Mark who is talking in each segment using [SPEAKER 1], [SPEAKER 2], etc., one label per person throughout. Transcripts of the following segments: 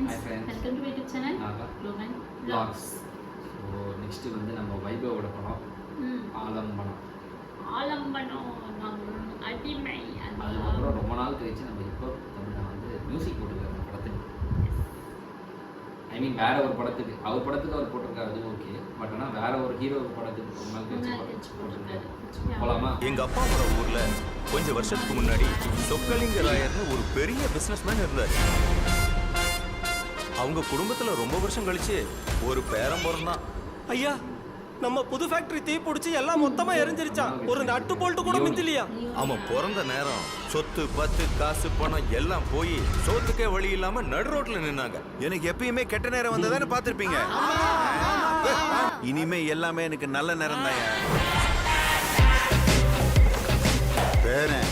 [SPEAKER 1] friends. Welcome to my YouTube channel. Logan Vlogs.
[SPEAKER 2] So next வந்து நம்ம வைபவோட படம் ஆலம்பனம்
[SPEAKER 1] அடிமை.
[SPEAKER 2] அதுக்கப்புறம் ரொம்ப நாள் கழிச்சு நம்ம இப்போ தமிழ்ல வந்து மியூசிக் போட்டுருக்காரு அந்த படத்துக்கு. ஐ மீன் வேற ஒரு படத்துக்கு அவர் போட்டிருக்காரு, அது ஓகே. பட் ஆனால் வேற ஒரு ஹீரோ படத்துக்கு ரொம்ப நாள் கழிச்சு போட்டிருக்காரு. போலாமா?
[SPEAKER 3] எங்க அப்பாவோட ஊர்ல கொஞ்சம் வருஷத்துக்கு முன்னாடி சொக்கலிங்க ராயர்னு ஒரு பெரிய பிசினஸ்மேன் இருந்தார். அவங்க குடும்பத்துல ரொம்ப வருஷம் கழிச்சு ஒரு பேரம் பிறந்தான்.
[SPEAKER 4] ஐயா, நம்ம புது ஃபேக்டரி தீ பிடிச்சி எல்லாம் மொத்தமா எரிஞ்சிருச்சான். ஒரு நட்டு போல்ட்டு கூட மிஞ்சலையா?
[SPEAKER 3] அவன் பிறந்த நேரம் சொத்து பத்து காசு பணம் எல்லாம் போய் சோத்துக்கே வழி இல்லாம நடு ரோட்ல நின்னாங்க.
[SPEAKER 5] எனக்கு எப்பயுமே கெட்ட நேரம் வந்ததானே பாத்திருப்பீங்க. இனிமே எல்லாமே எனக்கு நல்ல நேரம் தான். பேரன்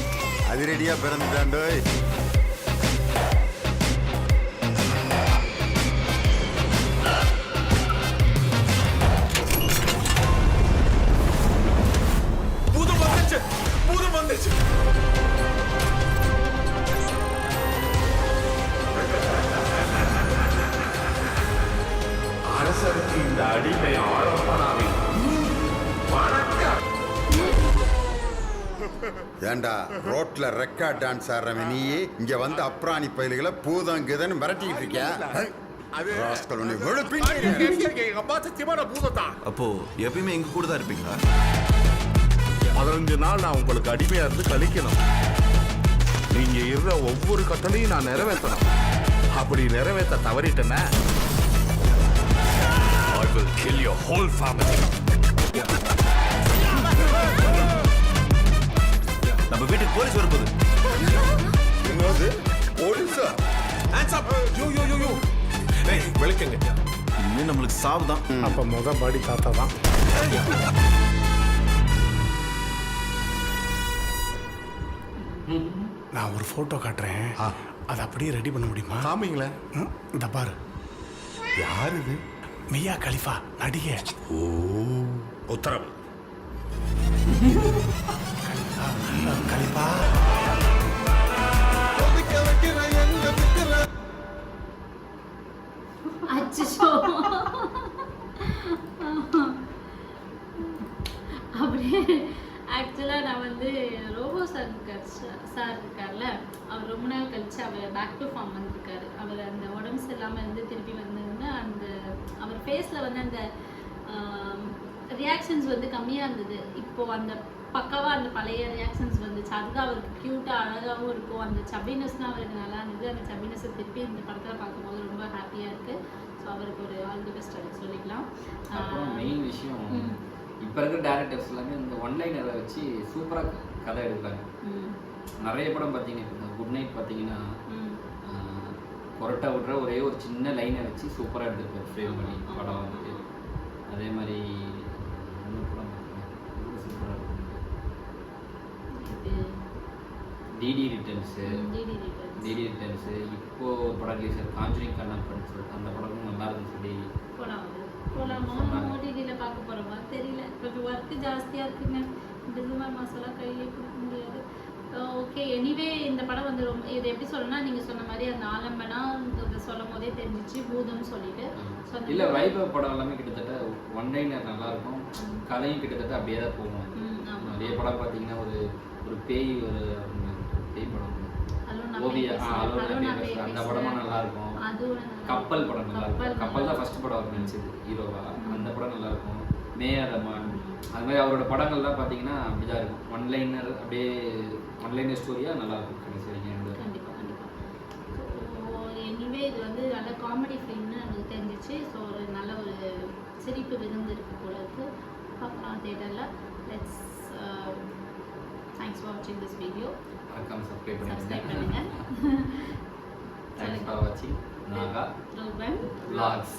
[SPEAKER 5] அதிரடியா பிறந்துட்டாண்டோய்.
[SPEAKER 6] அரசருக்கு இந்த அடிமை ஆலம்பனாவின் வணக்கம்.
[SPEAKER 5] ஏண்டா ரோட்ல ரெக்கார்ட் டான்ஸ் ஆடுறவன் நீ இங்க வந்து அப்ராணி பயல்களை பூதங்குதன்னு மிரட்டிட்டு இருக்கியா?
[SPEAKER 7] அப்போ எப்பயுமே எங்க கூட தான் இருப்பீங்களா?
[SPEAKER 6] 15 நாள் நான் உங்களுக்கு அடிமையா இருந்து கழிக்கணும். நீங்க இருந்த ஒவ்வொரு கட்டளையும் நான் நிறைவேற்றணும். அப்படி நிறைவேற்ற தவறிட்டேன்னா I will kill your whole family.
[SPEAKER 7] நம்ம வீட்டுக்கு போலீஸ் வரப்போகுது.
[SPEAKER 5] என்னது போலீஸா?
[SPEAKER 6] விளக்குங்க.
[SPEAKER 7] இனிமே நம்மளுக்கு சாவு தான்.
[SPEAKER 6] அப்ப முத பாடி தாத்தா தான்.
[SPEAKER 8] நான் ஒரு போட்டோ காட்டுறேன், அதை அப்படியே ரெடி பண்ண முடியுமா?
[SPEAKER 6] காமிங்களேன்.
[SPEAKER 8] இந்த பாரு.
[SPEAKER 6] யார் இது?
[SPEAKER 8] மியா கலிஃபா நடிகை.
[SPEAKER 6] ஓ, உத்தரவு.
[SPEAKER 8] கலிஃபா
[SPEAKER 1] அச்சோ, அப்படியே ஆக்சுவலாக நான் வந்து ரோபோ சார் இருக்கார்ல, அவர் ரொம்ப நாள் கழிச்சு அவர் பேக் டு ஃபார்ம் வந்திருக்காரு. அவர் அந்த உடம்பு சரியில்லாமல் இருந்து திருப்பி வந்ததுன்னா அந்த அவர் ஃபேஸில் வந்து அந்த ரியாக்ஷன்ஸ் வந்து கம்மியாக இருந்தது. இப்போது அந்த பக்காவாக அந்த பழைய ரியாக்ஷன்ஸ் வந்துச்சு. அதுதான் அவருக்கு க்யூட்டாக அழகாகவும் இருக்கும். அந்த சப்பினஸ்லாம் அவருக்கு நல்லா இருந்தது. அந்த சப்பினஸை திருப்பி இந்த படத்தில் பார்க்கும்போது ரொம்ப ஹாப்பியாக இருக்குது. ஸோ அவருக்கு ஒரு ஆல் தி பெஸ்ட் அது சொல்லிக்கலாம்.
[SPEAKER 2] அப்புறம் மெயின் விஷயம், இப்போ இருக்கிற டேரக்டர்ஸ் எல்லாமே இந்த ஒன்லைனரை வச்சு சூப்பராக கதை எடுக்கிறாங்க. நிறைய படம் பார்த்தீங்கன்னா இந்த குட் நைட் பார்த்தீங்கன்னா கொரட்டா விட்ற ஒரே ஒரு சின்ன லைனை வச்சு சூப்பராக எடுத்துருப்பார் ஃப்ரேம் பண்ணி படம் வந்துட்டு. அதே மாதிரி இன்னொரு படம் பார்த்தீங்கன்னா சூப்பராக இருக்கும், டிடி ரிட்டர்ன்ஸு. இப்போது ஒரு படம் ரிலீஸ் ஆகுது காஞ்சூரிங் கண்ணாப்பன்னு சொல்லிட்டு, அந்த படமும் நல்லா இருக்குன்னு சொல்லி
[SPEAKER 1] ஓடிடியில் பார்க்க போகிறோமா தெரியல. கொஞ்சம் ஒர்க்கு ஜாஸ்தியாக இருக்குங்க. டிசம்பர் மாதம்லாம் கையிலே கொடுக்க முடியாது. ஓகே, எனிவே இந்த படம் வந்து ரொம்ப இது எப்படி சொல்லணும்னா, நீங்கள் சொன்ன மாதிரி அந்த ஆலம்பனா சொல்லும் போதே தெரிஞ்சிச்சு பூதம்னு சொல்லிட்டு.
[SPEAKER 2] இல்லை, வைபவ் படம் எல்லாமே கிட்டத்தட்ட ஒன்லைனர் நல்லாயிருக்கும், கதையும் கிட்டத்தட்ட அப்படியே தான் போகும். நிறைய படம் பார்த்தீங்கன்னா ஒரு பேய் படம் ஓவியா அந்த படமும் நல்லா இருக்கும். கப்பல் படம் நல்லா இருக்கும். கப்பல் தான் ஃபர்ஸ்ட் படம் அவர் நினைச்சது ஹீரோவா. அந்த படம் நல்லா இருக்கும். மேயாதமான் அது மாதிரி அவரோட படங்கள்லாம் பார்த்தீங்கன்னா அப்படிதான் இருக்கும். ஒன்லைனர் அப்படியே ஒன்லைனர் ஸ்டோரியாக நல்லா இருக்கும் கடைசி வரைக்கும்.
[SPEAKER 1] கண்டிப்பாக கண்டிப்பாக. ஸோ எனிவே இது வந்து நல்ல காமெடி ஃபிலிம்னு எனக்கு தெரிஞ்சிச்சு. ஸோ ஒரு நல்ல ஒரு சிரிப்பு விருந்து இருக்கு போல இருக்கு. பார்க்கலாம் தேட்டரில். லெட்ஸ் தேங்க்ஸ் ஃபார் வாட்சிங் திஸ் வீடியோ.
[SPEAKER 2] மறக்காம சப்ஸ்கிரைப் பண்ணுங்க.
[SPEAKER 1] Thanks
[SPEAKER 2] for watching Naga
[SPEAKER 1] Logan
[SPEAKER 2] Vlogs.